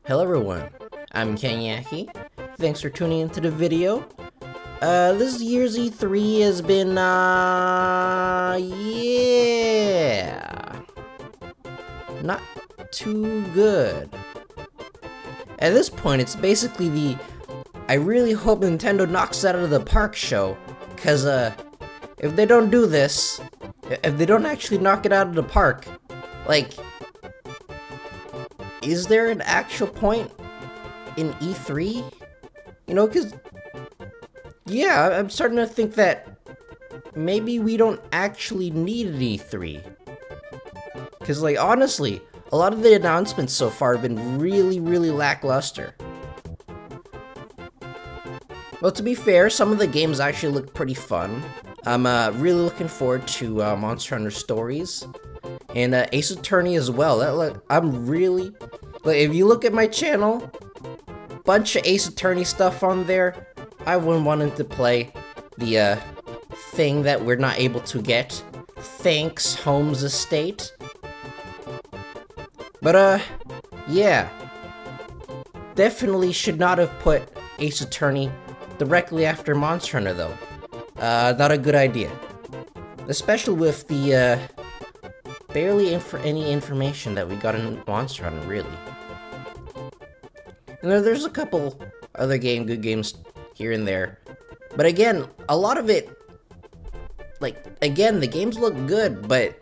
Hello everyone, I'm KENyakky. Thanks for tuning into the video. This year's E3 has been, yeah, not too good. At this point, it's basically the I really hope Nintendo knocks it out of the park show, cause, if they don't do this, if they don't actually knock it out of the park, like, is there an actual point in E3? You know, cause, yeah, I'm starting to think that maybe we don't actually need an E3. Cause, like, honestly, a lot of the announcements so far have been really lackluster. Well, to be fair, some of the games actually look pretty fun. I'm really looking forward to Monster Hunter Stories and Ace Attorney as well. I'm really, like, if you look at my channel, bunch of Ace Attorney stuff on there. I've been wanting to play the thing that we're not able to get. Thanks, Holmes Estate. But yeah, definitely should not have put Ace Attorney directly after Monster Hunter though. Not a good idea. Especially with the barely any information that we got in Monster Hunter, really. And there's a couple other good games here and there. But again, a lot of it, like, again, the games look good, but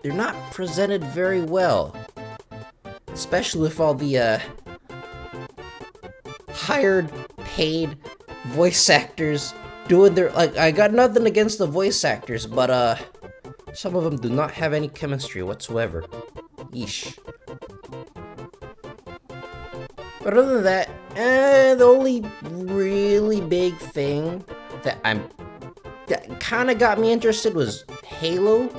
they're not presented very well. Especially with all the hired, paid voice actors doing their, like, I got nothing against the voice actors, but some of them do not have any chemistry whatsoever. Yeesh. But other than that, the only really big thing that kind of got me interested was Halo.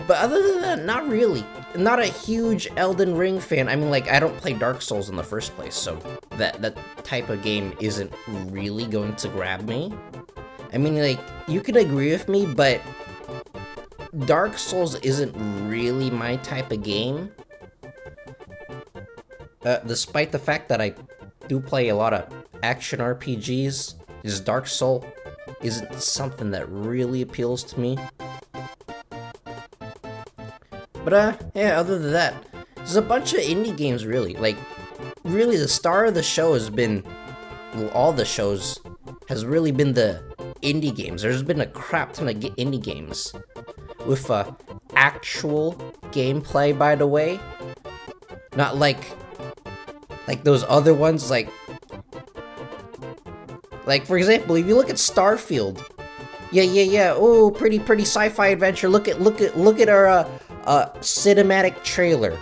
But other than that, not really. Not a huge Elden Ring fan. I mean, like, I don't play Dark Souls in the first place, so that type of game isn't really going to grab me. I mean, like, you can agree with me, but Dark Souls isn't really my type of game. Despite the fact that I do play a lot of action RPGs, this Dark Soul isn't something that really appeals to me. But yeah, other than that, there's a bunch of indie games, really. Like, really, the star of the show has been, well, all the shows has really been the indie games. There's been a crap ton of indie games with actual gameplay, by the way. Not like those other ones, like for example, if you look at Starfield, yeah, oh, pretty sci-fi adventure. Look at our cinematic trailer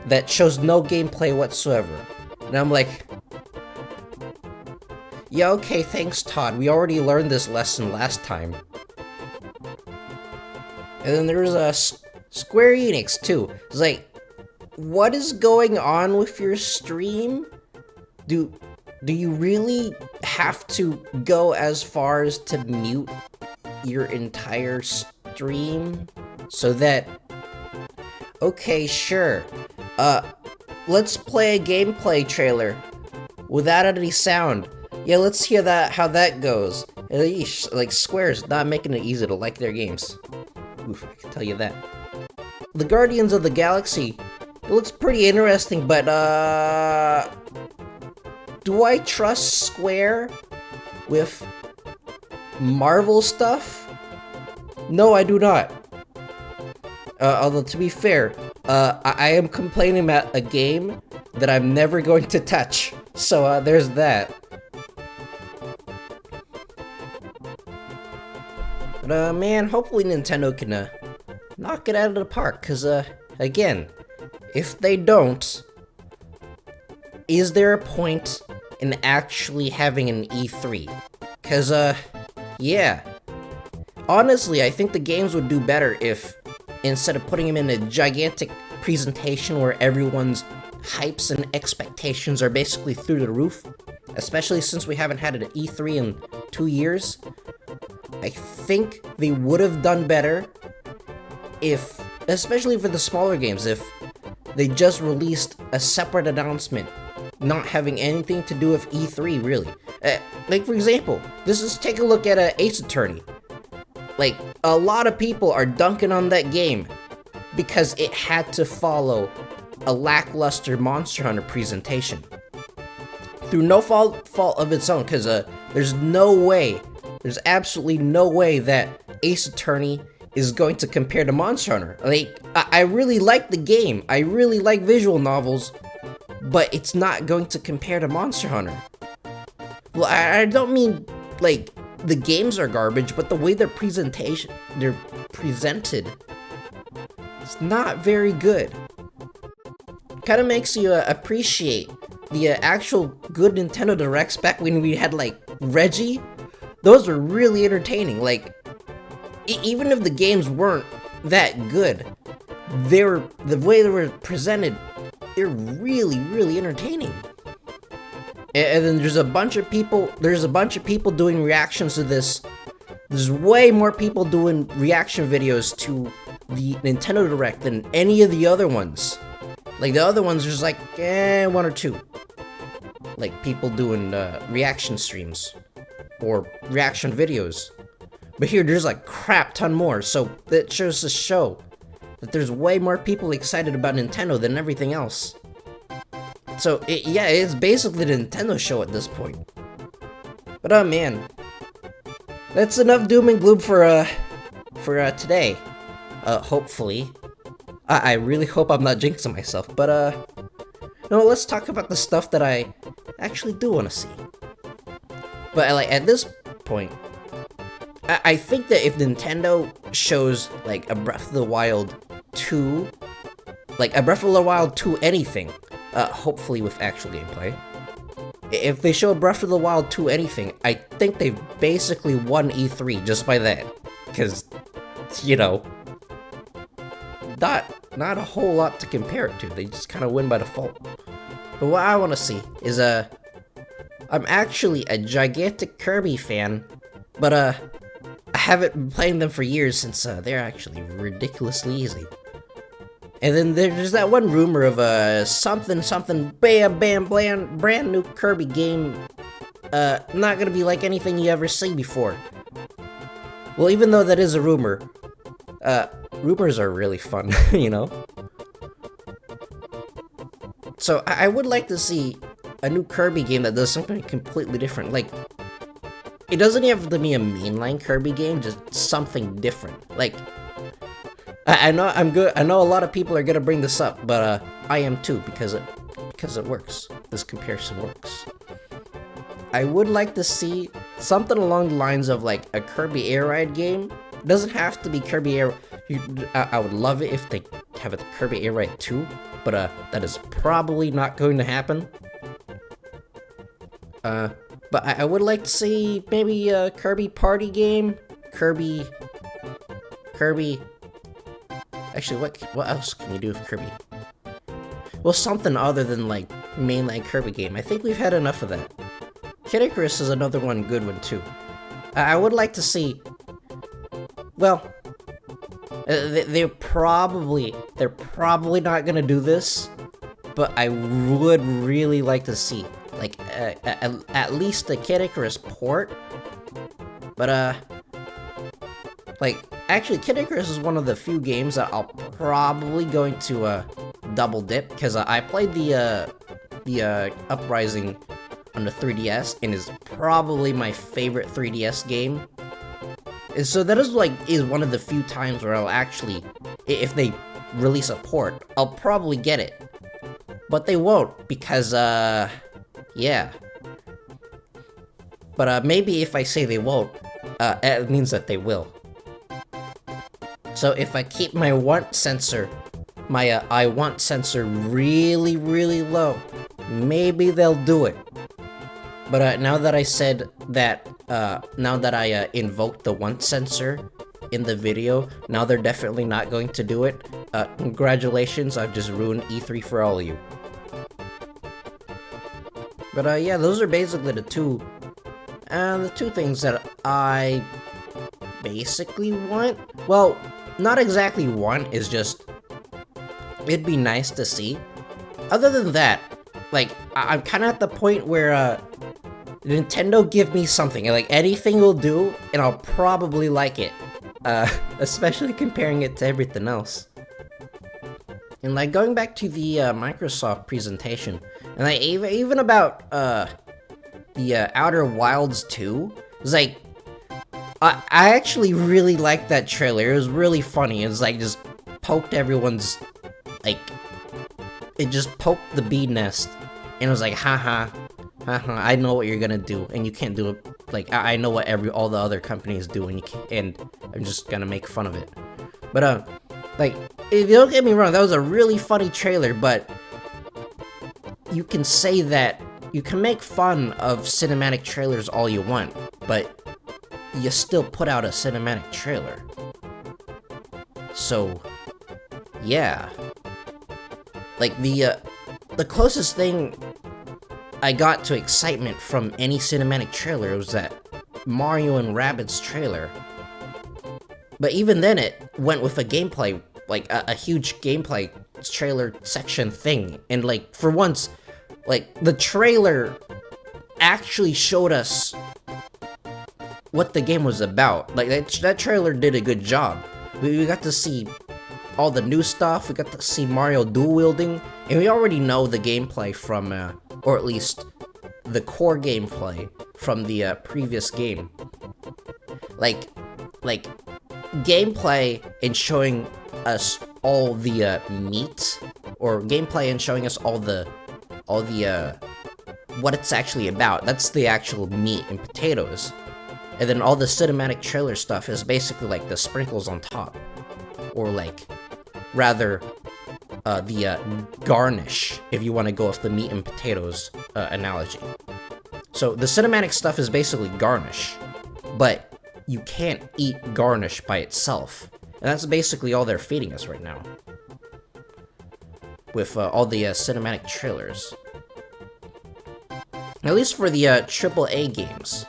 that shows no gameplay whatsoever, and I'm like, yeah, okay, thanks, Todd. We already learned this lesson last time. And then there's Square Enix too. It's like, what is going on with your stream? Do you really have to go as far as to mute your entire stream so that, okay, sure, let's play a gameplay trailer without any sound. Yeah, let's hear how that goes. Eesh, like, Square's not making it easy to like their games. Oof, I can tell you that. The Guardians of the Galaxy, it looks pretty interesting, but do I trust Square with Marvel stuff? No, I do not. Although, to be fair, I am complaining about a game that I'm never going to touch. So, there's that. But, man, hopefully Nintendo can, knock it out of the park. Because, again, if they don't, is there a point in actually having an E3? Because, yeah. Honestly, I think the games would do better if, instead of putting them in a gigantic presentation where everyone's hypes and expectations are basically through the roof, especially since we haven't had an E3 in 2 years, I think they would have done better if, especially for the smaller games, if they just released a separate announcement, not having anything to do with E3 really. Like for example, take a look at Ace Attorney. Like a lot of people are dunking on that game because it had to follow a lackluster Monster Hunter presentation through no fault of its own, because there's absolutely no way that Ace Attorney is going to compare to Monster Hunter. Like, I really like the game, I really like visual novels, but it's not going to compare to Monster Hunter. Well, I don't mean, like, the games are garbage, but the way they're presented, it's not very good. Kind of makes you appreciate the actual good Nintendo Directs back when we had, like, Reggie. Those were really entertaining. Like, even if the games weren't that good, the way they were presented, they're really, really entertaining. And then there's a bunch of people doing reactions to this. There's way more people doing reaction videos to the Nintendo Direct than any of the other ones. Like, the other ones, there's like, one or two. Like, people doing reaction streams or reaction videos. But here, there's like crap ton more, so that shows to show that there's way more people excited about Nintendo than everything else. So, it's basically the Nintendo show at this point. But, man. That's enough doom and gloom for today. Hopefully. I really hope I'm not jinxing myself, but, no, let's talk about the stuff that I actually do want to see. But, like, at this point, I think that if Nintendo shows, like, a Breath of the Wild 2, like, a Breath of the Wild 2 anything, hopefully with actual gameplay, if they show a Breath of the Wild 2 anything, I think they've basically won E3 just by that. Because, you know, not a whole lot to compare it to. They just kind of win by default. But what I want to see is, I'm actually a gigantic Kirby fan, but, I haven't been playing them for years since, they're actually ridiculously easy. And then there's that one rumor of, something, brand new Kirby game, not gonna be like anything you ever seen before. Well, even though that is a rumor, rumors are really fun, you know? So, I would like to see a new Kirby game that does something completely different. Like, it doesn't have to be a mainline Kirby game, just something different. Like, I know a lot of people are gonna bring this up, but I am too, because it works. This comparison works. I would like to see something along the lines of like a Kirby Air Ride game. It doesn't have to be Kirby Air. I would love it if they have a Kirby Air Ride 2, but that is probably not going to happen. But I would like to see maybe a Kirby party game. Kirby. Actually, what else can you do with Kirby? Well, something other than like mainline Kirby game. I think we've had enough of that. KENyakky is another one, good one too. I would like to see. Well, they're probably not gonna do this, but I would really like to see like at least a KENyakky port. But like actually KENyakky is one of the few games that I'll probably going to double dip, because I played the Uprising on the 3DS and is probably my favorite 3DS game. And so that is one of the few times where I'll actually, if they release a port, I'll probably get it. But they won't, because yeah. But maybe if I say they won't, it means that they will. So if I keep my want sensor, my I want sensor really, really low, maybe they'll do it. But now that I said that, now that I invoked the want sensor in the video, now they're definitely not going to do it. Congratulations, I've just ruined E3 for all of you. But yeah, those are basically the two things that I basically want. Well, not exactly want, is just it'd be nice to see. Other than that, like, I'm kind of at the point where Nintendo give me something, like anything will do, and I'll probably like it. Especially comparing it to everything else. And like going back to the Microsoft presentation, and like even about the Outer Wilds 2, it's like I actually really liked that trailer. It was really funny. It was like just poked everyone's like it just poked the bee nest, and it was like haha, haha. I know what you're gonna do, and you can't do it. Like I know what all the other companies do, and you can't, and I'm just gonna make fun of it. But like, if you don't get me wrong, that was a really funny trailer, but you can say that you can make fun of cinematic trailers all you want, but you still put out a cinematic trailer. So, yeah. Like, the closest thing I got to excitement from any cinematic trailer was that Mario and Rabbids trailer. But even then, it went with a gameplay, like a huge gameplay trailer section thing. And like, for once, like, the trailer actually showed us what the game was about. Like, that trailer did a good job. We got to see all the new stuff, we got to see Mario dual wielding, and we already know the gameplay from, or at least the core gameplay from the previous game. Like gameplay and showing us all the meat, or gameplay and showing us all the what it's actually about. That's the actual meat and potatoes. And then all the cinematic trailer stuff is basically like the sprinkles on top, or like rather the garnish, if you want to go with the meat and potatoes analogy. So the cinematic stuff is basically garnish, but you can't eat garnish by itself. And that's basically all they're feeding us right now, with all the cinematic trailers. At least for the AAA games.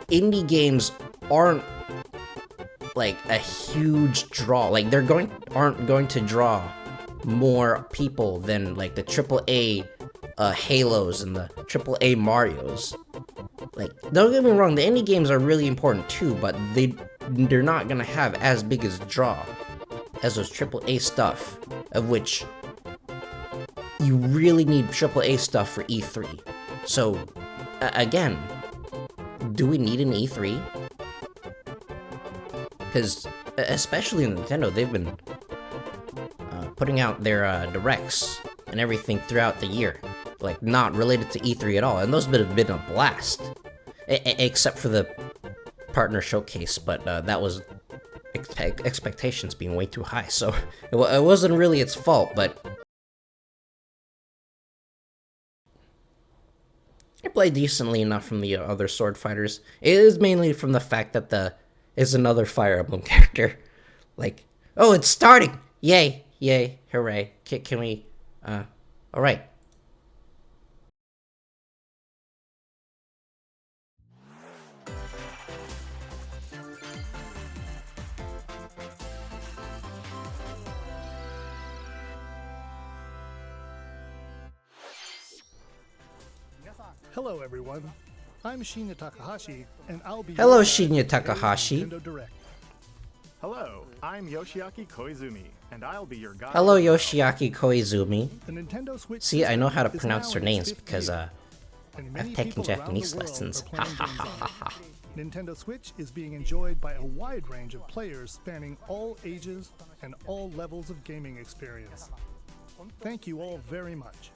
Indie games aren't like a huge draw. Like, aren't going to draw more people than like the AAA Halos and the AAA Marios. Like, don't get me wrong, the indie games are really important too, but they're not gonna have as big as draw as those AAA stuff, of which you really need AAA stuff for E3. So, again, do we need an E3? Because, especially Nintendo, they've been putting out their directs and everything throughout the year, like, not related to E3 at all, and those have been a blast. Except for the partner showcase, but that was expectations being way too high, so it wasn't really its fault, but I played decently enough from the other sword fighters. It is mainly from the fact that it's another Fire Emblem character. Like, oh, it's starting! Yay, yay, hooray. Can we, alright. Hello everyone, I'm Shinya Takahashi, and I'll be Hello, your Shinya guide for Takahashi. today's Nintendo Direct. Hello, I'm Yoshiaki Koizumi, and I'll be your guide. Hello, Yoshiaki Koizumi. The Nintendo Switch See, I know how to system is pronounce now their in its names fifth because, year, and many I've taken people around Japanese the world lessons. are playing games on it. Nintendo Switch is being enjoyed by a wide range of players spanning all ages and all levels of gaming experience. Thank you all very much.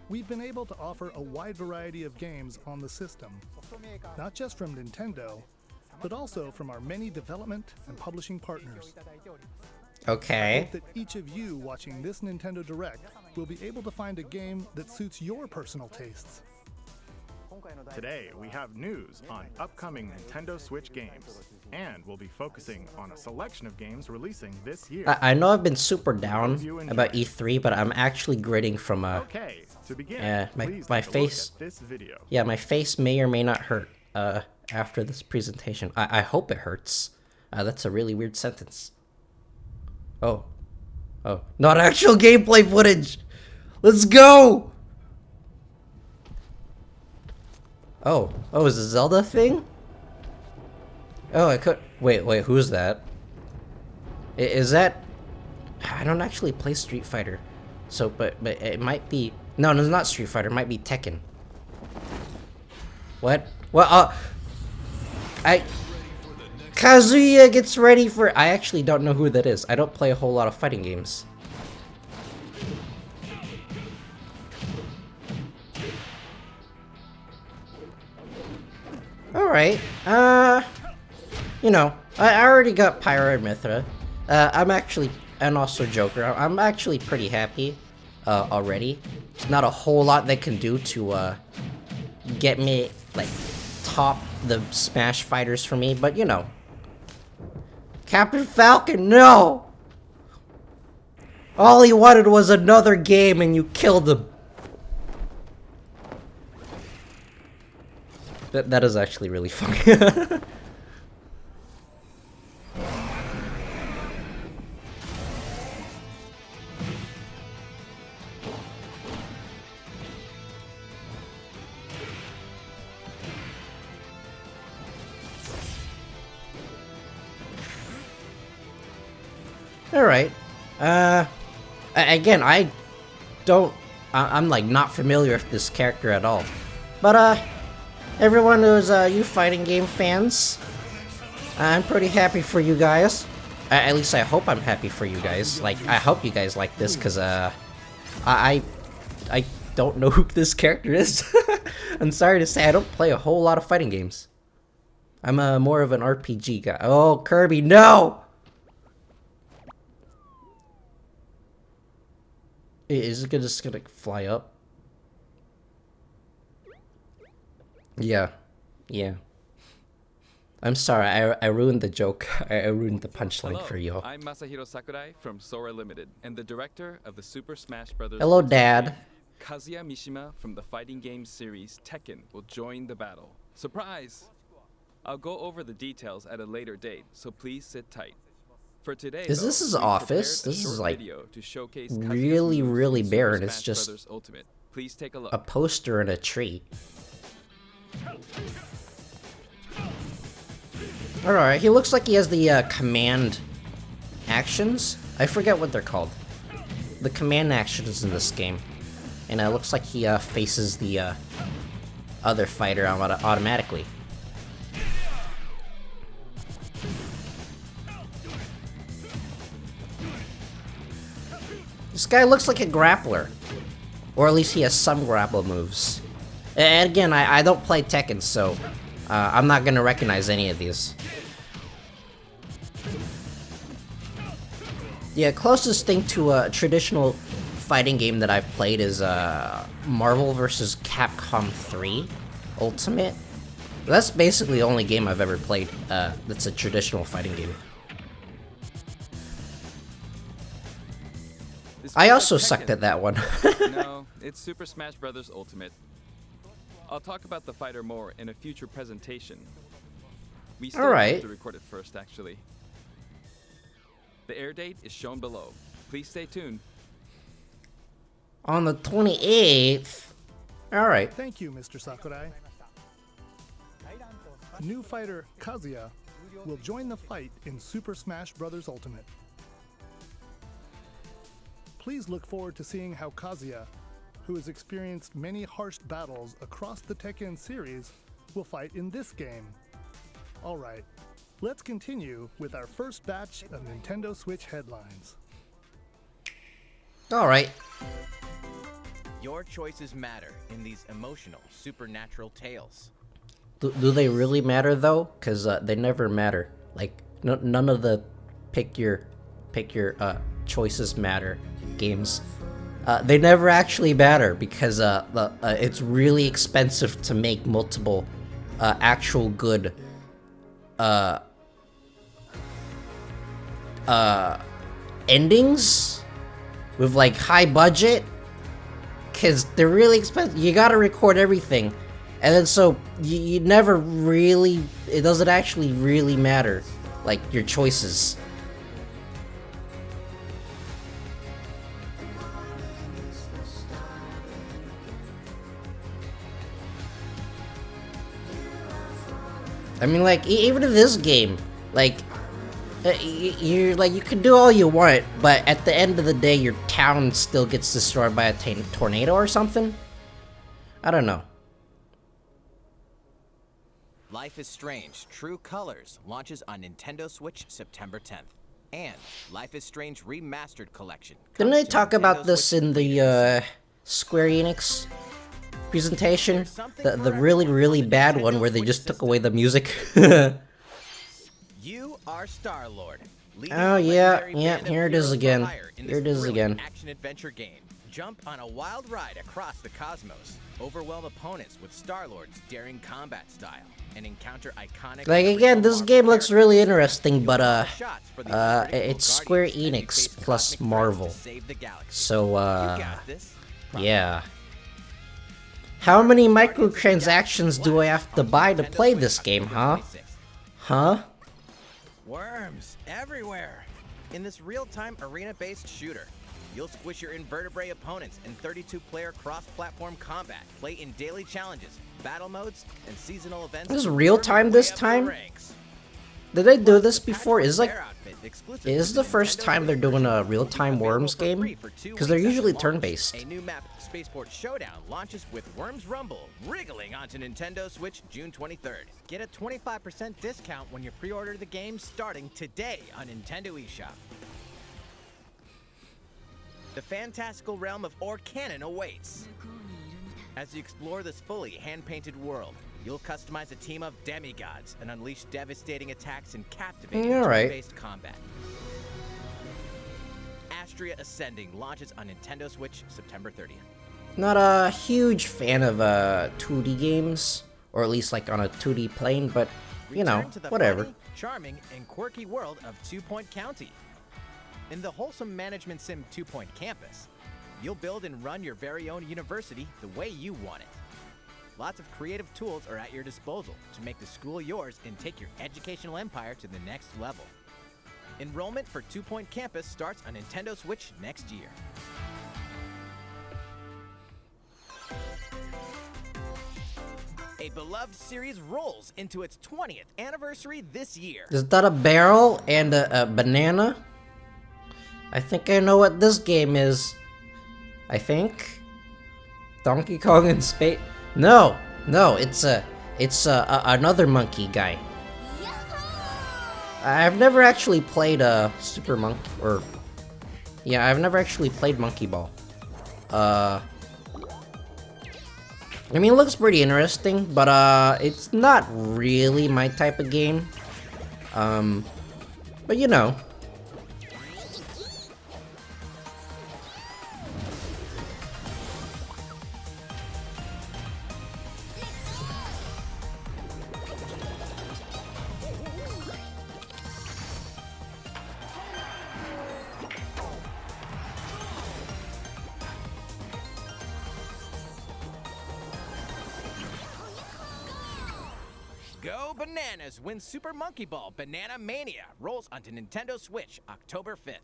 We've been able to offer a wide variety of games on the system, not just from Nintendo, but also from our many development and publishing partners. I Okay. hope that each of you watching this Nintendo Direct will be able to find a game that suits your personal tastes. Today, we have news on upcoming Nintendo Switch games, and we'll be focusing on a selection of games releasing this year. I know I've been super down about E3, but I'm actually gritting from Okay, to begin, my please my take a face. look at this video. Yeah, my face may or may not hurt after this presentation. I hope it hurts. That's a really weird sentence. Oh. Oh. Not actual gameplay footage! Let's go! Oh. Oh, is it a Zelda thing? Oh, I could. Wait, who's that? Is that. I don't actually play Street Fighter. So, but it might be. No, it's not Street Fighter. It might be Tekken. What? Well, Kazuya gets ready for. I actually don't know who that is. I don't play a whole lot of fighting games. Alright. You know, I already got Pyra and Mithra. I'm actually. And also Joker. I'm actually pretty happy already. There's not a whole lot they can do to get me, like, top the Smash fighters for me, but you know. Captain Falcon, no! All he wanted was another game and you killed him. That is actually really funny. Alright. Again, I'm like not familiar with this character at all. But, everyone who's, you fighting game fans, I'm pretty happy for you guys. At least I hope I'm happy for you guys. Like, I hope you guys like this, cause, I don't know who this character is. I'm sorry to say, I don't play a whole lot of fighting games. I'm, more of an RPG guy. Oh, Kirby, no! Is it just gonna fly up? Yeah. I'm sorry, I ruined the joke. I ruined the punchline for you. I'm Masahiro Sakurai from Sora Limited and the director of the Super Smash Bros. Hello, Dad. Kazuya Mishima from the fighting game series Tekken will join the battle. Surprise! I'll go over the details at a later date, so please sit tight. For today, Is this his office? This is like really barren. It's just Please take a look. a poster and a tree. Alright, he looks like he has the command actions. I forget what they're called. The command actions in this game. And it looks like he faces the other fighter automatically. This guy looks like a grappler. Or at least he has some grapple moves. And again, I don't play Tekken, so I'm not gonna recognize any of these. Yeah, closest thing to a traditional fighting game that I've played is Marvel vs. Capcom 3 Ultimate. That's basically the only game I've ever played that's a traditional fighting game. I also sucked at that one. No, it's Super Smash Bros. Ultimate. I'll talk about the fighter more in a future presentation. We still have to record it first, actually. The air date is shown below. Please stay tuned. On the 28th? Alright. Thank you, Mr. Sakurai. New fighter Kazuya will join the fight in Super Smash Bros. Ultimate. Please look forward to seeing how Kazuya, who has experienced many harsh battles across the Tekken series, will fight in this game. Alright, let's continue with our first batch of Nintendo Switch headlines. Alright. Your choices matter in these emotional, supernatural tales. Do they really matter though? Cause they never matter. Like none of the pick your choices matter games. They never actually matter because it's really expensive to make multiple actual good endings with like high budget, cause they're really expensive. You gotta record everything, and then so you never really. It doesn't actually really matter, like your choices. I mean, like, even in this game, like, you can do all you want, but at the end of the day, your town still gets destroyed by a tornado or something. I don't know. Life is Strange True Colors launches on Nintendo Switch September 10th. And Life is Strange Remastered Collection. Didn't I talk about this in the Square Enix presentation? The really, really bad one where they just took away the music. You are Star-Lord. Oh yeah, here it is again. Here it is again. Action-adventure game. Jump on a wild ride across the cosmos. Overwhelm opponents with Star-Lord's daring combat style. And encounter iconic... Like, again, this game looks really interesting, but it's Square Enix plus Marvel. So, yeah. How many microtransactions do I have to buy to play this game, huh? Huh? Worms everywhere. In this real-time arena-based shooter, you'll squish your invertebrate opponents in 32-player cross-platform combat, play in daily challenges, battle modes, and seasonal events. This is real-time this time? Did I do this before? Is the first time they're doing a real-time Worms game? Because they're usually turn-based. A new map, Spaceport Showdown, launches with Worms Rumble, wriggling onto Nintendo Switch June 23rd. Get a 25% discount when you pre-order the game starting today on Nintendo eShop. The fantastical realm of Orcanon awaits. As you explore this fully hand-painted world, you'll customize a team of demigods and unleash devastating attacks and captivating turn-based combat. Astria Ascending launches on Nintendo Switch September 30th. Not a huge fan of 2D games, or at least like on a 2D plane, but you know, whatever. Funny, charming, and quirky world of 2 Point County. In the wholesome management sim 2 Point Campus, you'll build and run your very own university the way you want it. Lots of creative tools are at your disposal to make the school yours and take your educational empire to the next level. Enrollment for 2 Point Campus starts on Nintendo Switch next year. A beloved series rolls into its 20th anniversary this year. Is that a barrel and a banana? I think I know what this game is. I think Donkey Kong in space. No, it's another monkey guy. I've never actually played a Super Monkey, or yeah, I've never actually played Monkey Ball. I mean, it looks pretty interesting, but it's not really my type of game. But you know. Go Bananas wins Super Monkey Ball Banana Mania rolls onto Nintendo Switch October 5th.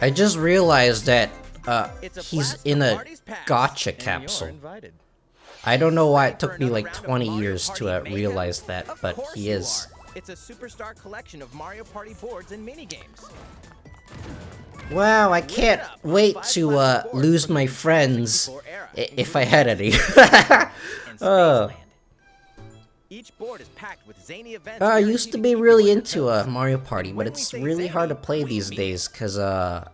I just realized that he's in a gacha capsule. I don't know why it took me like 20 years to realize that, but he is. It's a superstar collection of Mario Party boards and minigames. Wow, I can't wait to lose my friends if I had any. Each board is packed with zany events. I used to be really into Mario Party, but it's really hard to play these days because I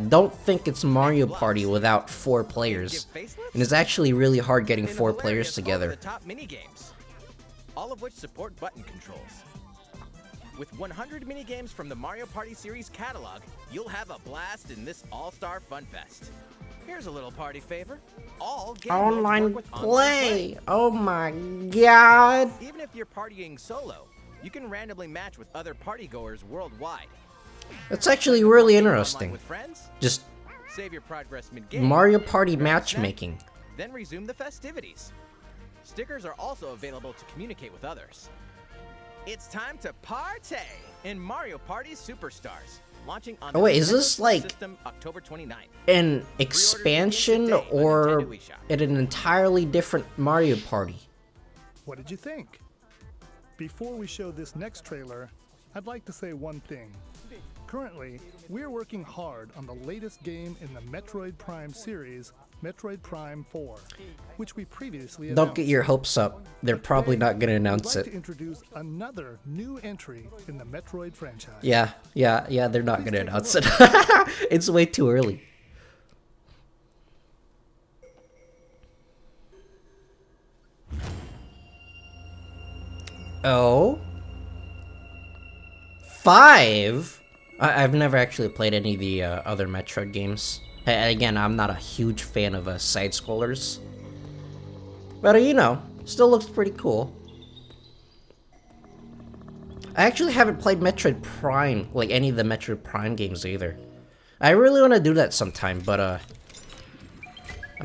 don't think it's Mario Party without 4 players, and it's actually really hard getting 4 players together. All of which support button controls. With 100 minigames from the Mario Party series catalog, you'll have a blast in this all-star fun fest. Here's a little party favor. All game online modes work with play. online play. Oh my god. Even if you're partying solo, you can randomly match with other partygoers worldwide. It's actually really interesting. With friends, just save your progress mid-game. Mario Party matchmaking. Then resume the festivities. Stickers are also available to communicate with others. It's time to partay in Mario Party Superstars. Launching on is this like system October 29th. An expansion or an entirely different Mario Party? What did you think? Before we show this next trailer, I'd like to say one thing. Currently, we're working hard on the latest game in the Metroid Prime series, Metroid Prime 4, which we previously announced. Don't get your hopes up. They're probably not going to announce We'd like it. to introduce another new entry in the Metroid franchise. Yeah, they're not going to announce it. It's way too early. Oh? 5? I've never actually played any of the other Metroid games. Again, I'm not a huge fan of side-scrollers. But, you know, still looks pretty cool. I actually haven't played Metroid Prime, like any of the Metroid Prime games either. I really want to do that sometime, but I'm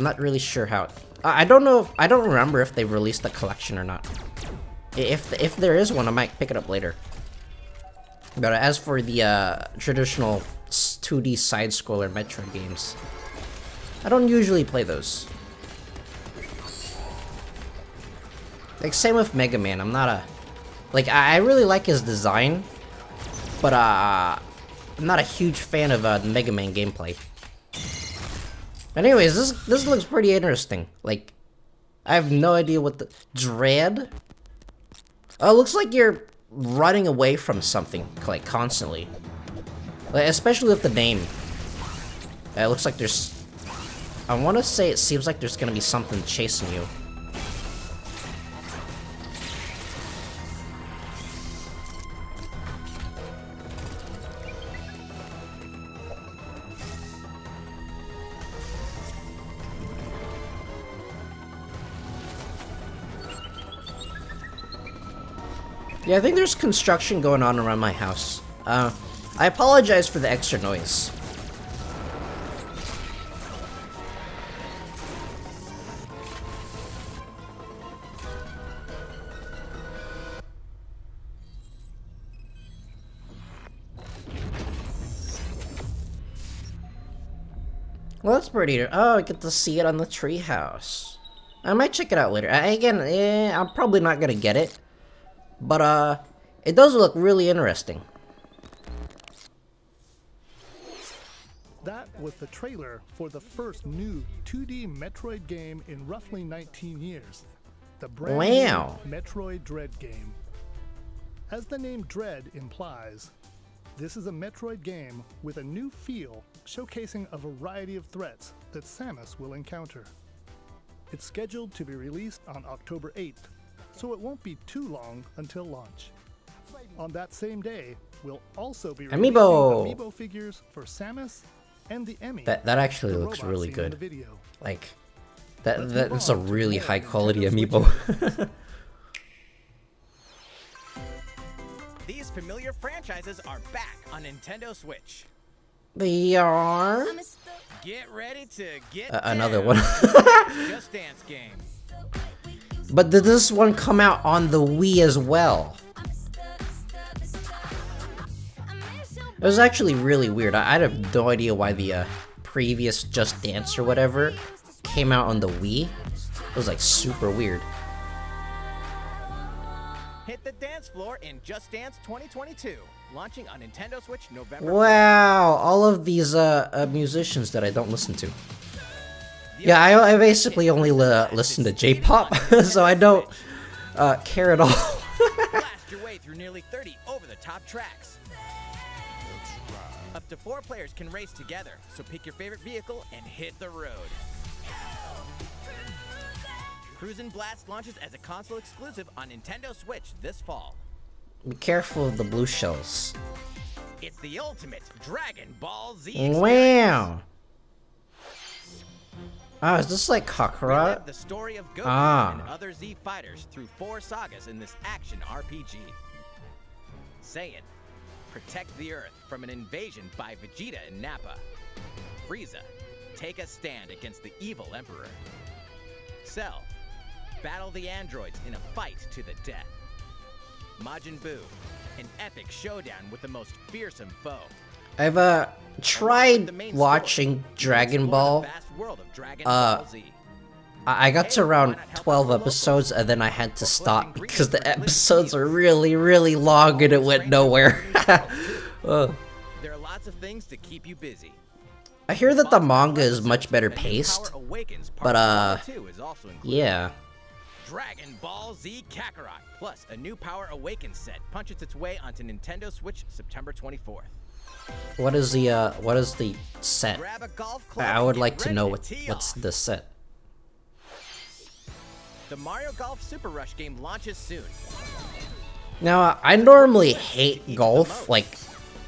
not really sure how. I don't know. I don't remember if they released the collection or not. If there is one, I might pick it up later. But as for the traditional 2D side-scroller Metroid games, I don't usually play those. Like same with Mega Man. I'm not a I really like his design, but I'm not a huge fan of the Mega Man gameplay. Anyways, this looks pretty interesting. Like, I have no idea what the Dread. Oh, it looks like you're running away from something like constantly. Like, especially with the name. It looks like there's. I want to say it seems like there's gonna be something chasing you. Yeah, I think there's construction going on around my house. I apologize for the extra noise. Well, that's pretty. Oh, I get to see it on the treehouse. I might check it out later. Again, I'm probably not gonna get it. But, it does look really interesting. That was the trailer for the first new 2D Metroid game in roughly 19 years. The brand new Metroid Dread game. As the name Dread implies, this is a Metroid game with a new feel, showcasing a variety of threats that Samus will encounter. It's scheduled to be released on October 8th, so it won't be too long until launch. On that same day, we'll also be releasing amiibo figures for Samus and the Emmy. That actually looks really good. Like, that's a really high quality amiibo. These familiar franchises are back on Nintendo Switch. They are. Get ready to get another one. Just Dance game. But did this one come out on the Wii as well? It was actually really weird. I have no idea why the previous Just Dance or whatever came out on the Wii. It was like super weird. Hit the dance floor in Just Dance 2022, launching on Nintendo Switch November. Wow, all of these musicians that I don't listen to. Yeah, I basically only listen to J-pop, so I don't care at all. Blast your way through nearly 30 over-the-top tracks. Up to 4 players can race together, so pick your favorite vehicle and hit the road. Cruisin' Blast launches as a console exclusive on Nintendo Switch this fall. Be careful of the blue shells. It's the ultimate Dragon Ball Z experience. Wow. Oh, is this like Kakarot? Relive the story of Goku and other Z fighters through 4 sagas in this action RPG. Saiyan, protect the Earth from an invasion by Vegeta and Nappa. Frieza, take a stand against the evil Emperor. Cell, battle the androids in a fight to the death. Majin Buu, an epic showdown with the most fearsome foe. I've tried watching Dragon Ball I got to around 12 episodes and then I had to stop because the episodes are really, really long and it went nowhere. Oh. There are lots of things to keep you busy. I hear that the manga is much better paced, but yeah. Dragon Ball Z Kakarot, plus a new Power Awakens set punches its way onto Nintendo Switch September 24th. What is the set? Grab a golf club I would and like get to ready know to what's tee off. the set. The Mario Golf Super Rush game launches soon. Now, I normally hate golf, like,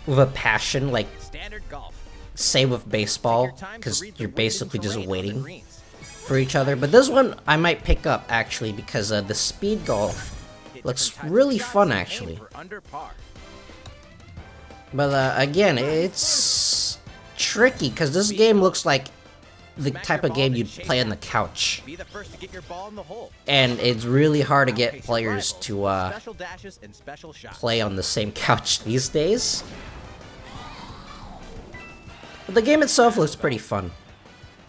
with a passion, like, Standard golf. same with baseball, because you're basically just waiting for each other. But this one, I might pick up, actually, because the speed golf looks really fun, actually. But, again, it's tricky, because this game looks like the type of game you'd play on the couch. Be the first to get your ball in the hole. And it's really hard to get players to Special dashes and special shots. play on the same couch these days. But the game itself looks pretty fun.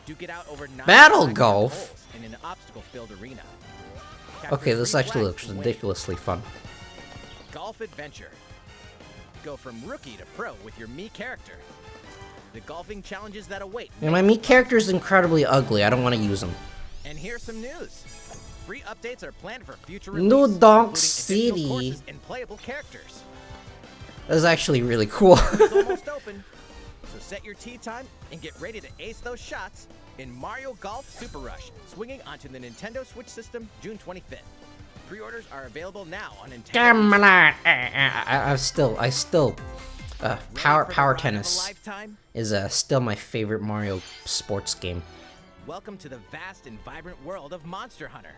Duke it out over 9 Battle times golf? holes in an obstacle-filled arena. Okay, Capture this 3 actually flags looks to win. ridiculously fun. Golf Adventure. Go from rookie to pro with your Mii character. The golfing challenges that await. And my Mii character is incredibly ugly. I don't want to use him. And here's some news. Free updates are planned for future New release, Donk including City. additional courses and playable characters. That's actually really cool. It's almost open, so set your tee time and get ready to ace those shots in Mario Golf Super Rush, swinging onto the Nintendo Switch system June 25th. Pre-orders are available now on Nintendo. Come on. I still Power Tennis is still my favorite Mario sports game. Welcome to the vast and vibrant world of Monster Hunter.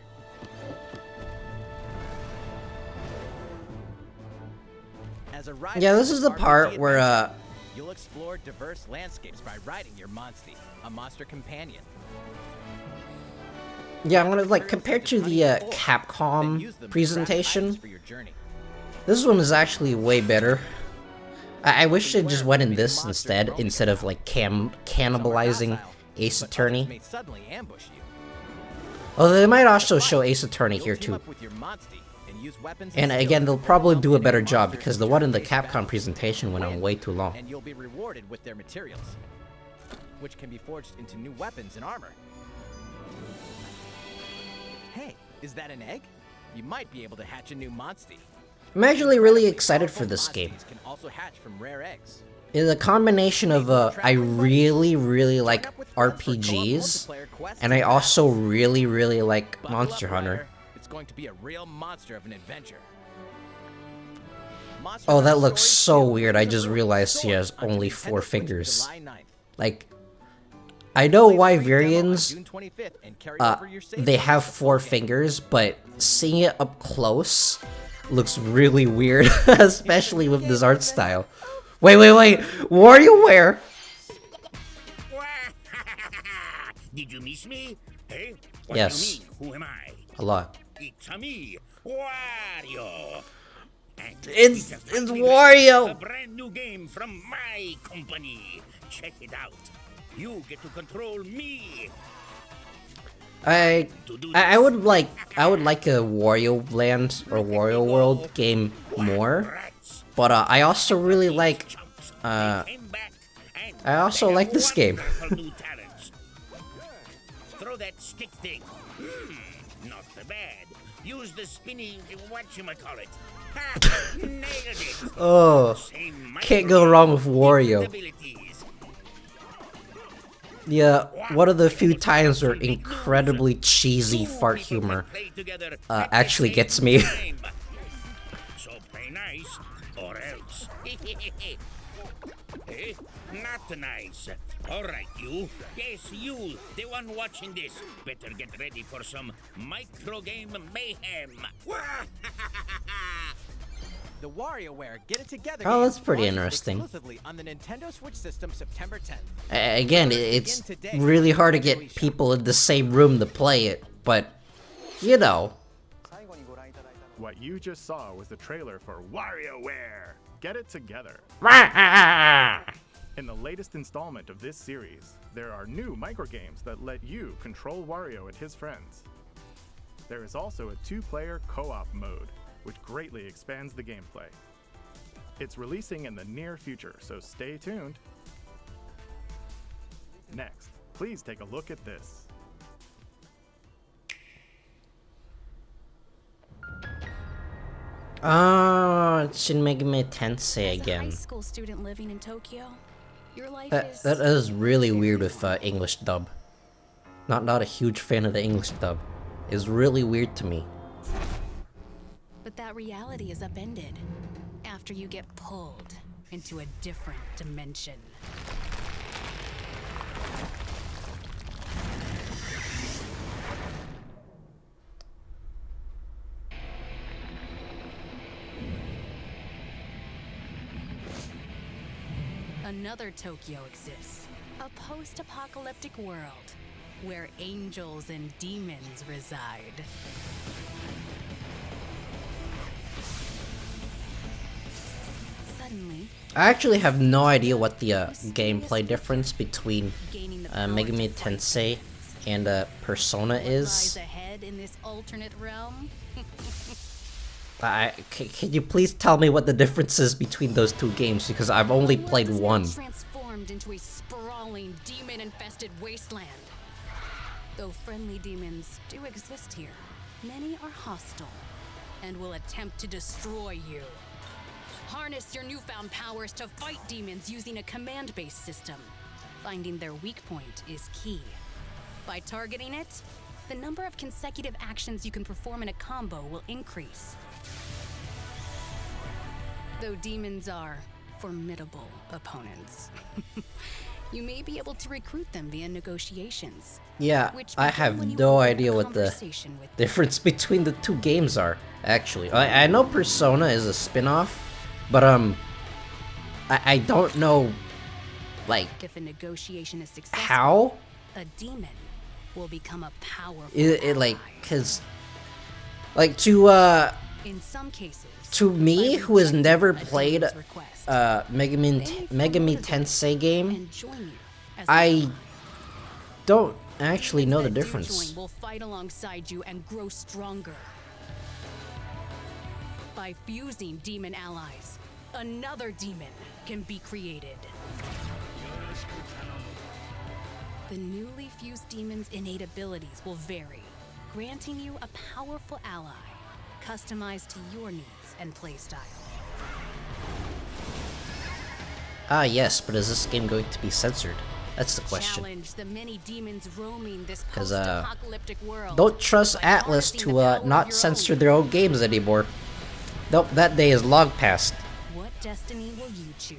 As a rider, Yeah, this is the RPG part where adventure, you'll explore diverse landscapes by riding your Monstie, a monster companion. yeah, I'm gonna like compared to the Capcom presentation. This one is actually way better. I wish it just went in this instead of like cannibalizing Ace Attorney. Although they might also show Ace Attorney here too. And again, they'll probably do a better job because the one in the Capcom presentation went on way too long. And you'll be rewarded with their materials, which can be forged into new weapons and armor. Hey, is that an egg? You might be able to hatch a new Monstie. I'm actually really excited for this game. Can also hatch from rare eggs. It's a combination of I really like RPGs, and I also really like Monster Hunter. It's going to be a real monster of an adventure. Oh, that looks so weird. I just realized he has only 4 fingers. Like, I know Wyverians, they have 4 fingers, but seeing it up close looks really weird, especially with this art style. Wait, WarioWare! Did you miss me? Hey? Yes. Who am I? A lot. It's me, Wario. And It's a fun little- Wario! A brand new game from my company. Check it out. You get to control me. I would like a Wario Land or Wario World game more, but I also really like I also like this game. Throw that stick thing. Not bad. Use the spinny whatchamacallit. Ha! Nailed it. Oh, Same can't go wrong with micro Wario. abilities. Yeah, one of the few times where incredibly cheesy fart humor actually gets me. So play nice, or else. Eh? Not nice. Alright, you. Yes, you, the one watching this. Better get ready for some micro game mayhem. The WarioWare Get It Together Oh, game that's pretty launches interesting. exclusively on the Nintendo Switch system September 10th. Again, it's really hard to get people in the same room to play it, but you know. What you just saw was the trailer for WarioWare. Get it together. In the latest installment of this series, there are new microgames that let you control Wario and his friends. There is also a 2-player co-op mode, which greatly expands the gameplay. It's releasing in the near future, so stay tuned. Next, please take a look at this. Ah, it's Shin Megami Tensei As a again. high school student living in Tokyo, your life is That is really weird with English dub. Not a huge fan of the English dub. It's really weird to me. but that reality is upended after you get pulled into a different dimension. Another Tokyo exists, a post-apocalyptic world where angels and demons reside. Suddenly, I actually have no idea what the gameplay difference between gaining the power Megami to fight Tensei demons. and Persona What lies is. ahead in this alternate realm? Can you please tell me what the difference is between those two games? Because I've only The world played is now one. transformed into a sprawling, demon-infested wasteland. Though friendly demons do exist here, many are hostile and will attempt to destroy you. Harness your newfound powers to fight demons using a command-based system. Finding their weak point is key. By targeting it, the number of consecutive actions you can perform in a combo will increase. Though demons are formidable opponents, you may be able to recruit them via negotiations. Yeah, which I begin have when you no open a idea what the conversation with them. difference between the two games are, actually. I know Persona is a spin-off, but I don't know, like, If a negotiation is successful, how? a demon will become a powerful It like, ally. cause, like, to In some cases, me, by who has rejecting never a played demon's request, Megami Tensei game, and join you as an I ally. don't actually know the Demons that do difference. join will fight alongside you and grow stronger. By fusing demon allies, another demon can be created. The newly fused demon's innate abilities will vary, granting you a powerful ally, customized to your needs and playstyle. Ah, yes, but is this game going to be censored? That's the question. Challenge the many demons roaming this 'Cause, post-apocalyptic world. Don't trust by Atlas harnessing to the power of not your censor own. their own games anymore. Nope, that day is long past. What destiny will you choose?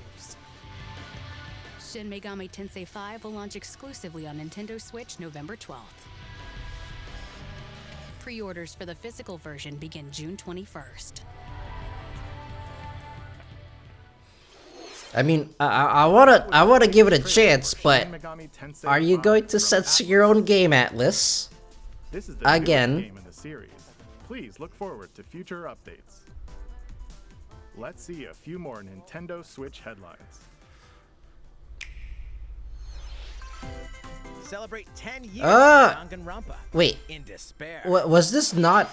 Shin Megami Tensei 5 will launch exclusively on Nintendo Switch November 12th. Pre-orders for the physical version begin June 21st. I mean, I wanna give it a chance, but Shin Megami Tensei are you 5 going to from censor Atlas. your own game, Atlas? This is the Again. newest game in the series. Please look forward to future updates. Let's see a few more Nintendo Switch headlines. Celebrate 10 years Ah! of Danganronpa. Wait, In despair. was this not?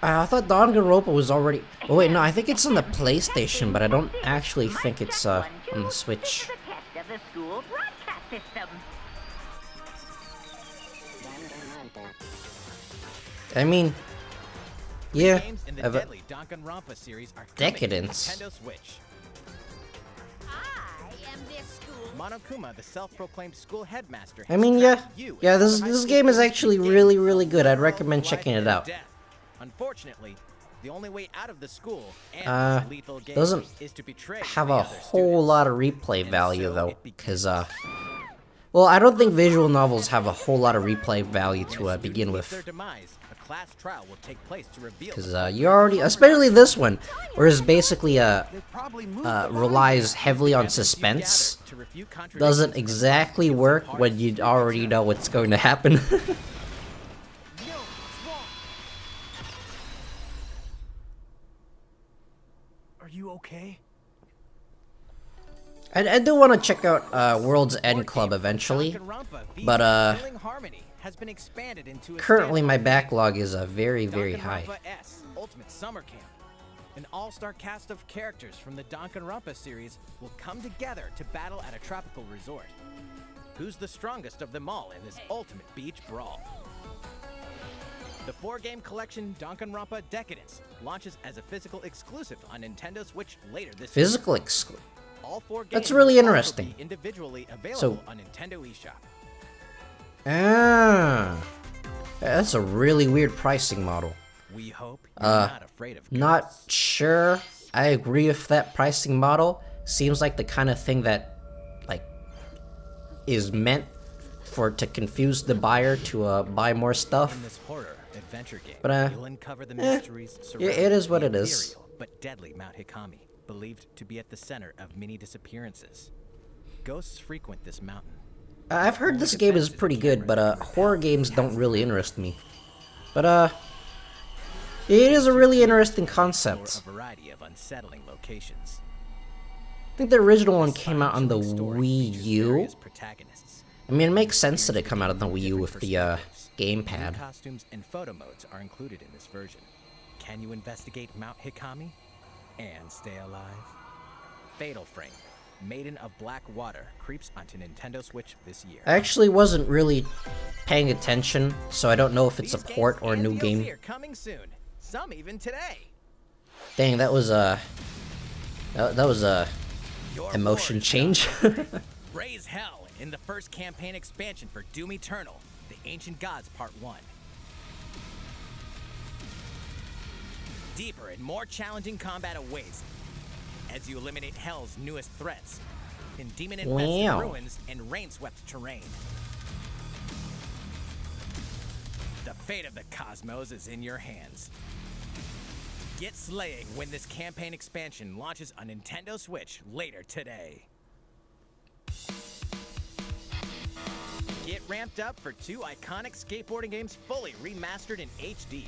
I thought Danganronpa was already. Oh wait, no, I think it's on the PlayStation, but I don't actually think it's on the Switch. This is a test of the school broadcast system. I mean, yeah, Games in the I've- deadly Danganronpa series are coming to Decadence. Nintendo Switch. I am this school. Monokuma, the self-proclaimed school headmaster. I has mean, yeah, trapped you yeah. in This the high this school game is police actually game really really good. I'd of recommend life checking it and out. death. Unfortunately, the only way out of the school and this lethal game Doesn't is to betray have the a other whole students. lot of replay And value so though, it because well, I don't think visual novels have a whole lot of replay value When to a student begin meets their with, demise, a class trial will take place to reveal because the you already, especially this one, whereas basically They probably moved the relies heavily on evidence you've suspense. gathered to refute contradictions Doesn't and exactly give some work parts when you to already know what's going to happen. Yo, what's wrong? Are you okay? I do want to check out World's End Club eventually, but has been expanded into a currently my standalone backlog is very high. Danganronpa S Ultimate Summer Camp. An all-star cast of characters from the Danganronpa series will come together to battle at a tropical resort. Who's the strongest of them all in this ultimate beach brawl? The 4-game collection Danganronpa Decadence launches as a physical exclusive on Nintendo Switch later this year. Physical exclusive. All 4 games That's really will also interesting. be individually available So- on Nintendo eShop. Ah, that's a really weird pricing model. We hope you're not afraid of Not ghosts. sure I agree with that pricing model. Seems like the kind of thing that, like, is meant for to confuse the buyer to buy more In stuff. this horror adventure game, But, you'll uncover the mysteries it surrounding is what the it is. ethereal but deadly Mount Hikami, believed to be at the center of many disappearances. Ghosts frequent this mountain. I've heard this game is pretty good, but horror games don't really interest me. But it is a really interesting concept. Explore a variety of unsettling locations. I think the original one came out on the Spine-chilling story Wii features U. various protagonists. I mean, it makes sense that it come out on the Wii U with the Perspectives. New gamepad. costumes and photo modes are included in this version. Can you investigate Mount Hikami and stay alive? Fatal Frame, Maiden of Black Water, creeps onto Nintendo Switch this year. I actually wasn't really paying attention, so I don't know if it's a These port games or a and new DLC game. are coming soon. Some even today. Dang, that was that was a Your emotion war is change. done. Raise hell in the first campaign expansion for Doom Eternal, The Ancient Gods Part 1. Deeper and more challenging combat awaits as you eliminate Hell's newest threats in demon-infested Wow. ruins and rain-swept terrain. The fate of the cosmos is in your hands. Get slaying when this campaign expansion launches on Nintendo Switch later today. Get ramped up for 2 iconic skateboarding games fully remastered in HD.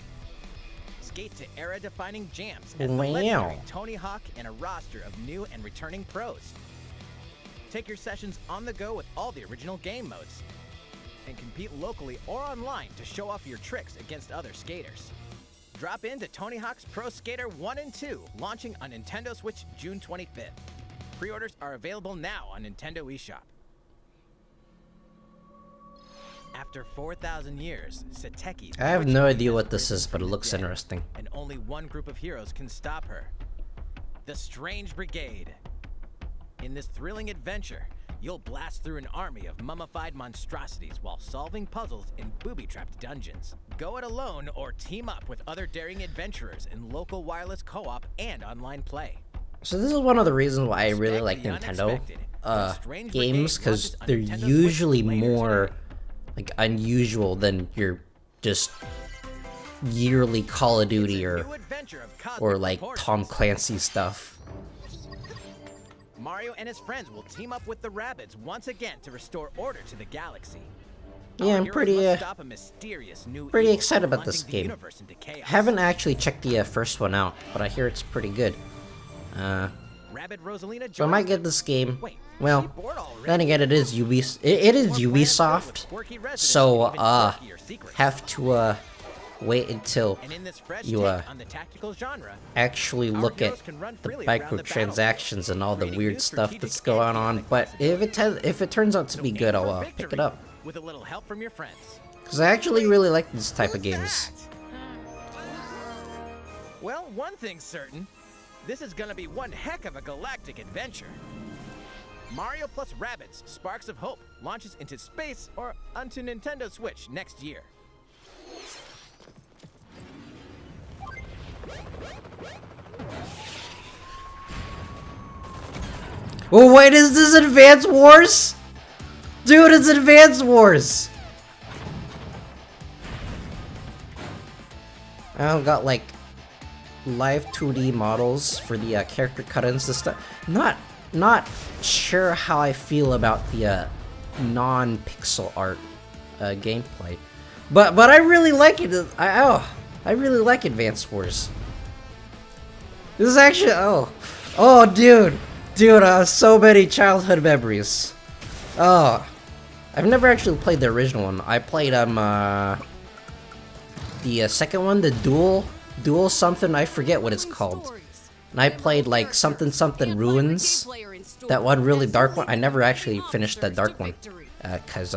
Skate to era-defining jams as the Wow. legendary Tony Hawk and a roster of new and returning pros. Take your sessions on the go with all the original game modes, and compete locally or online to show off your tricks against other skaters. Drop into Tony Hawk's Pro Skater 1 and 2, launching on Nintendo Switch June 25th. Pre-orders are available now on Nintendo eShop. After 4,000 years, Sateki... I have no idea what this risen is, but it from the looks dead, interesting. And only one group of heroes can stop her. The Strange Brigade. In this thrilling adventure, you'll blast through an army of mummified monstrosities while solving puzzles in booby-trapped dungeons. Go it alone or team up with other daring adventurers in local wireless co-op and online play. So this is one of the reasons why I really like Expect the Nintendo unexpected when Strange Brigade games, because launches on they're Nintendo Switch usually later more today. like unusual than your just yearly Call of Duty It's a or new adventure of cosmic like proportions. Tom Clancy stuff. Mario and his friends will team up with the Rabbids once again to restore order to the galaxy. Yeah, Our I'm heroes pretty must stop a mysterious new pretty evil excited about plunging this the game. universe into chaos. Haven't actually checked the first one out, but I hear it's pretty good. Rabbid Rosalina So I might joins get this game. Wait, Well, she bored already? then again, it is it is More planets filled with Ubisoft, quirky residents so and even quirkier secrets. have to wait until And in this fresh you take on the tactical genre, actually our look at heroes can run the freely around the microtransactions and all the creating weird new stuff strategic that's going and on. chaotic But possibilities. if it turns out to So be aim good, for I'll pick it victory up. with a little help from your friends. Cause I actually really like this type of games. Well, one thing's certain. This is gonna be one heck of a galactic adventure. Mario plus Rabbids Sparks of Hope launches into space or onto Nintendo Switch next year. Oh wait, is this Advance Wars? Dude, it's Advance Wars! I don't got like live 2D models for the character cut-ins and stuff. Not sure how I feel about the non-pixel art gameplay, but I really like it. I really like Advance Wars. This is actually oh dude, Dude, so many childhood memories. Oh, I've never actually played the original one. I played the second one, the dual something. I forget what it's called. And I played like something ruins. That one really dark one. I never actually finished that dark one, cause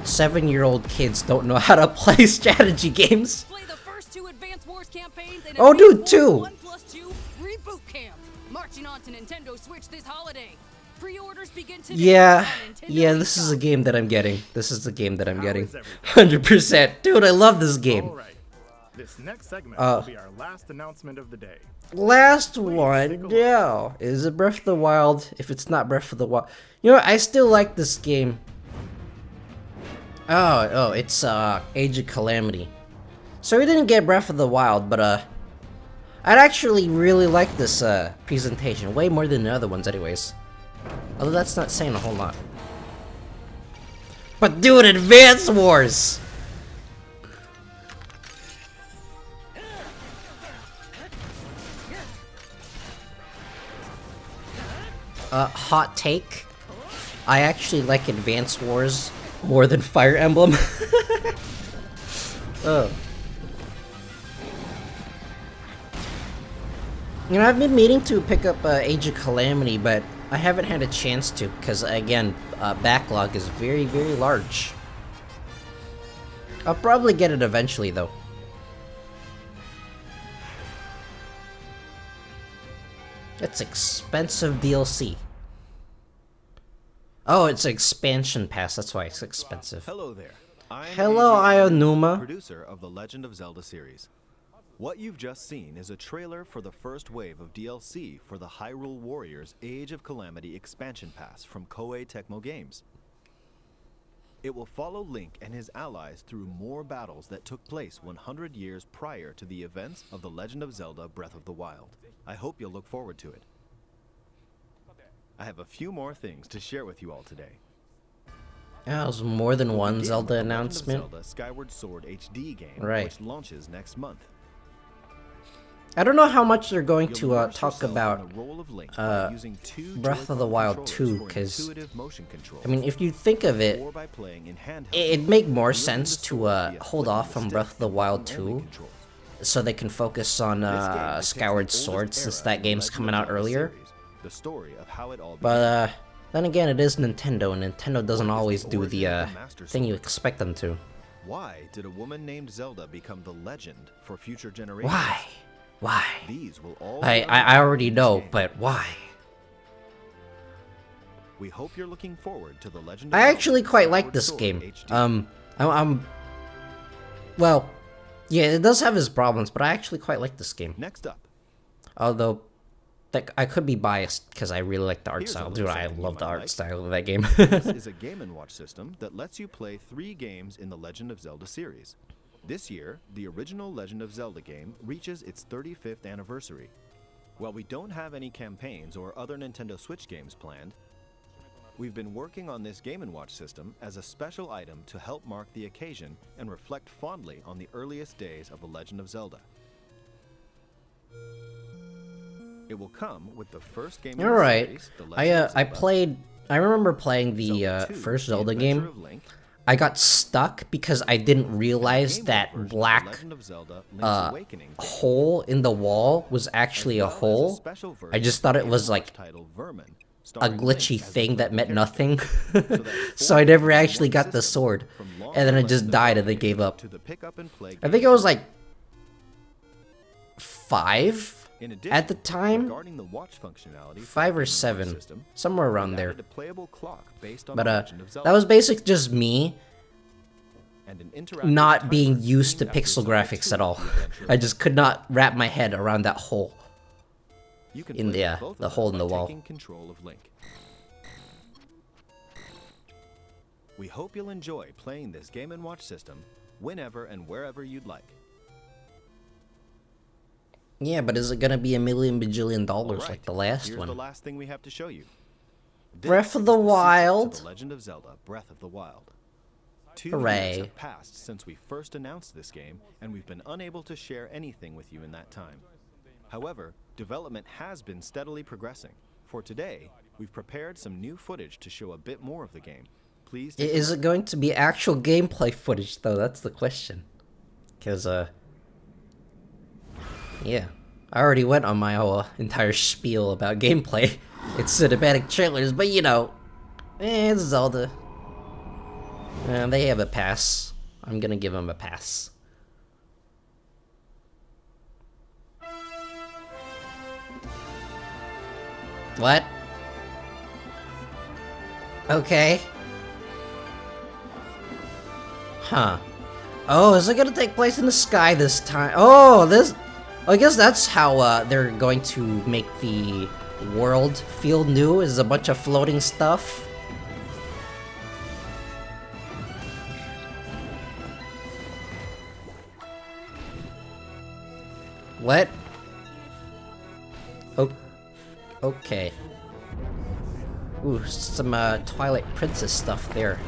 7-year-old kids don't know how to play strategy games. Oh, dude, 2. Marching on to Nintendo Switch this holiday. Pre-orders begin today. Yeah, this is a game that I'm getting. 100%. Dude, I love this game. All right. This next segment will be our last announcement of the day. Last one, no. Is it Breath of the Wild? If it's not Breath of the Wild. You know what? I still like this game. Oh, it's Age of Calamity. So we didn't get Breath of the Wild, but I'd actually really like this presentation. Way more than the other ones anyways. Although that's not saying a whole lot. But dude, Advance Wars! Hot take. I actually like Advance Wars more than Fire Emblem. Oh. You know, I've been meaning to pick up Age of Calamity, but I haven't had a chance to, because again, backlog is very, very large. I'll probably get it eventually, though. It's expensive DLC. Oh, it's an expansion pass, that's why it's expensive. Hello there. Hello, Ionuma. Producer of the Legend of Zelda series. What you've just seen is a trailer for the first wave of DLC for the Hyrule Warriors Age of Calamity expansion pass from Koei Tecmo Games. It will follow Link and his allies through more battles that took place 100 years prior to the events of The Legend of Zelda Breath of the Wild. I hope you'll look forward to it. I have a few more things to share with you all today. Yeah, it was more than one Zelda announcement. Zelda Skyward Sword HD game, right, which launches next month. I don't know how much they're going to talk about Breath of the Wild 2, because, I mean, if you think of it, it'd make more sense to hold off on Breath of the Wild 2, so they can focus on Skyward Sword, since that game's coming out earlier. But, then again, it is Nintendo, and Nintendo doesn't always do the thing you expect them to. Why did a woman named Zelda become the legend for future generations? Why? Why? These will all I already know, but why? We hope you're looking forward to the Legend of I actually quite like this game. Well, yeah, it does have its problems, but I actually quite like this game. Next up. Although, I could be biased because I really like the art style. Dude, I love the art style of that game. This is a Game & Watch system that lets you play 3 games in the Legend of Zelda series. This year, the original Legend of Zelda game reaches its 35th anniversary. While we don't have any campaigns or other Nintendo Switch games planned, we've been working on this Game & Watch system as a special item to help mark the occasion and reflect fondly on the earliest days of the Legend of Zelda. It will come with the first game. All right, I remember playing the first Zelda game. I got stuck because I didn't realize that black hole in the wall was actually a hole. I just thought it was like a glitchy thing that meant nothing. So I never actually got the sword. And then I just died and they gave up. I think I was like 5 at the time. 5 or 7. Somewhere around there. But that was basically just me not being used to pixel graphics at all. I just could not wrap my head around that hole in the hole in the wall. We hope you'll enjoy playing this Game & Watch system whenever and wherever you'd like. Yeah, but is it gonna be $1 million bajillion like the last Here's one? The last thing we have to show you. Breath of the Wild. The Legend of Zelda: Breath of the Wild. 2 Hooray. years have passed since we first announced this game, and we've been unable to share anything with you in that time. However, development has been steadily progressing. For today, we've prepared some new footage to show a bit more of the game. Please. Is it going to be actual gameplay footage though? That's the question. Cause yeah, I already went on my whole entire spiel about gameplay. It's cinematic trailers, but you know, it's Zelda. They have a pass. I'm gonna give them a pass. What? Okay. Huh. Oh, is it gonna take place in the sky this time? Oh, this... I guess that's how they're going to make the world feel new, is a bunch of floating stuff. What? Oh, okay. Ooh, some Twilight Princess stuff there.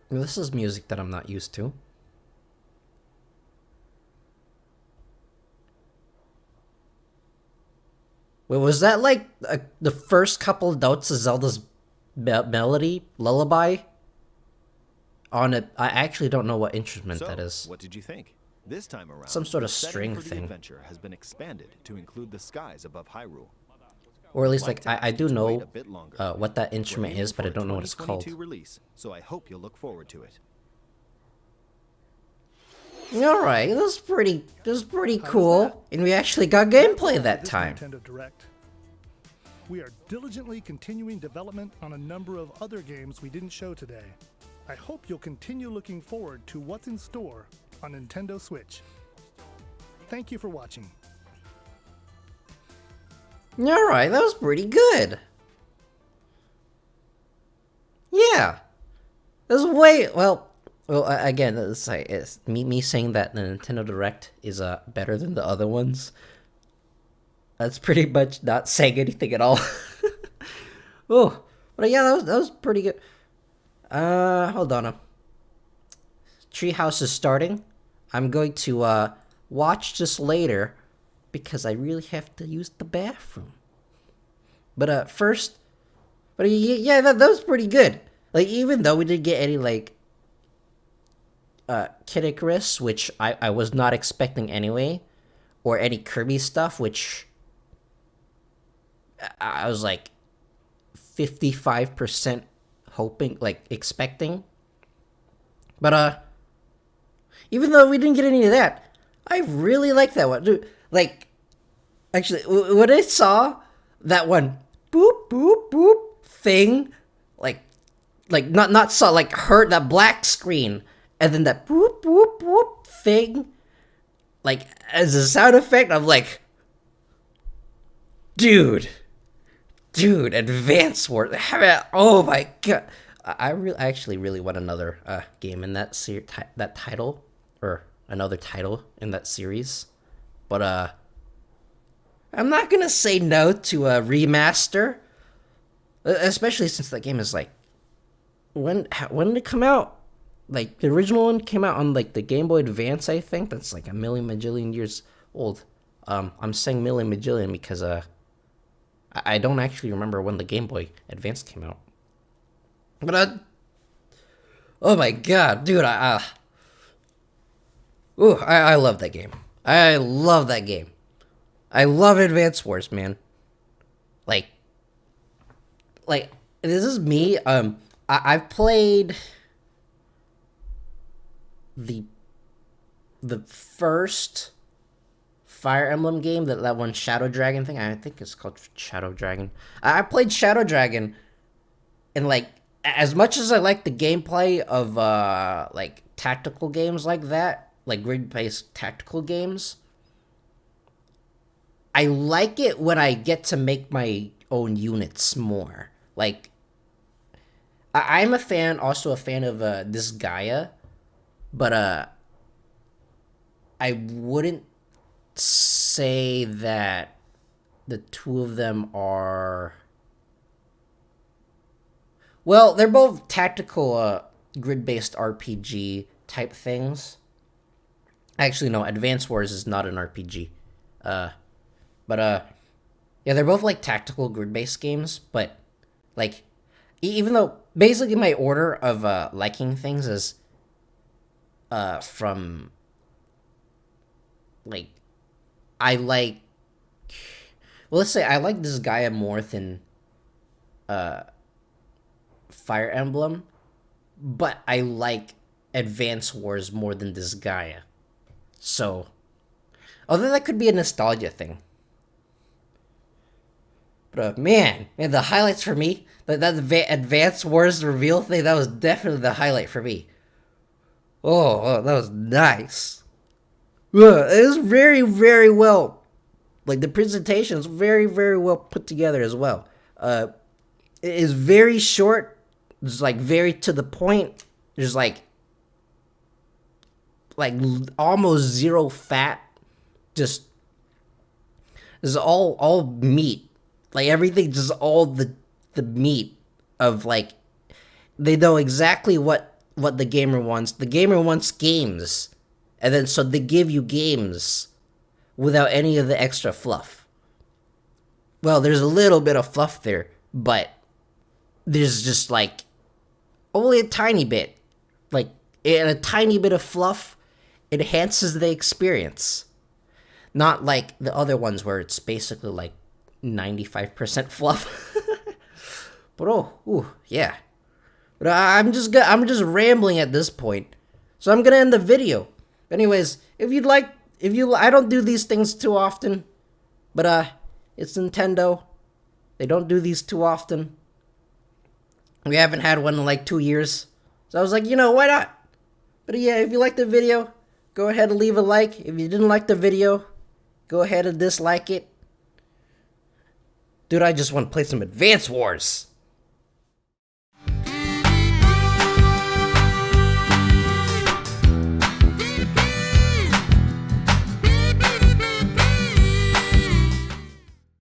This is music that I'm not used to. Wait, was that like the first couple notes of Zelda's melody, lullaby? On it, I actually don't know what instrument that is. What did you think? This time around, Some sort of the setting string for the thing. adventure has been expanded to include the skies above Hyrule. Or at least, like, I do to wait know a bit longer. what that We're instrument aiming is, but I for a don't know what it's called. 2022 release, so I hope you'll look forward to it. Alright, that's pretty cool. And we actually got gameplay that This time. Nintendo Direct. We are diligently continuing development on a number of other games we didn't show today. I hope you'll continue looking forward to what's in store on Nintendo Switch. Thank you for watching. Alright, that was pretty good. Yeah. That's way, well, again, it's like, it's me saying that the Nintendo Direct is better than the other ones. That's pretty much not saying anything at all. Oh, but yeah, that was pretty good. Hold on. Treehouse is starting. I'm going to watch this later because I really have to use the bathroom. But first, but yeah, that was pretty good. Like, even though we didn't get any like KENyakky, which I was not expecting anyway, or any Kirby stuff, which I was like 55% hoping, like expecting. But even though we didn't get any of that, I really like that one. Dude, like, actually, when I saw that one boop boop boop thing, like not saw, like, heard that black screen and then that boop boop boop thing, like, as a sound effect, I'm like, dude, Advance Wars. Oh my god. I actually really want another game in that that title, or another title in that series. But I'm not gonna say no to a remaster, especially since that game is like, when did it come out? Like, the original one came out on like the Game Boy Advance, I think. That's like a million majillion years old. I'm saying million majillion because I don't actually remember when the Game Boy Advance came out. But oh my god, dude, I love that game. I love that game. I love Advance Wars, man. Like this is me. I've played the first Fire Emblem game, that one Shadow Dragon thing. I think it's called Shadow Dragon. I played Shadow Dragon, and like, as much as I like the gameplay of like tactical games like that, like grid-based tactical games, I like it when I get to make my own units more. Like, I'm also a fan of this Gaia, but I wouldn't say that the two of them are... Well, they're both tactical grid-based RPG type things. Actually, no, Advance Wars is not an RPG. Yeah, they're both like tactical grid-based games, but like, even though basically my order of liking things is from like, I like, well, let's say I like this Gaia more than Fire Emblem, but I like Advance Wars more than this Gaia. So, although that could be a nostalgia thing. But man, the highlights for me, that Advance Wars reveal thing, that was definitely the highlight for me. Oh, that was nice. It was very, very well, like the presentation is very, very well put together as well. It is very short, it's like very to the point. There's like almost zero fat, just is all meat. Like everything, just all the meat of like, they know exactly what the gamer wants. The gamer wants games, and then so they give you games without any of the extra fluff. Well, there's a little bit of fluff there, but there's just like only a tiny bit. Like, and a tiny bit of fluff enhances the experience. Not like the other ones where it's basically like 95% fluff. But yeah. But I'm just rambling at this point, so I'm gonna end the video. Anyways, I don't do these things too often, but it's Nintendo. They don't do these too often. We haven't had one in like 2 years, so I was like, why not? But yeah, if you liked the video, go ahead and leave a like. If you didn't like the video, go ahead and dislike it. Dude, I just want to play some Advance Wars.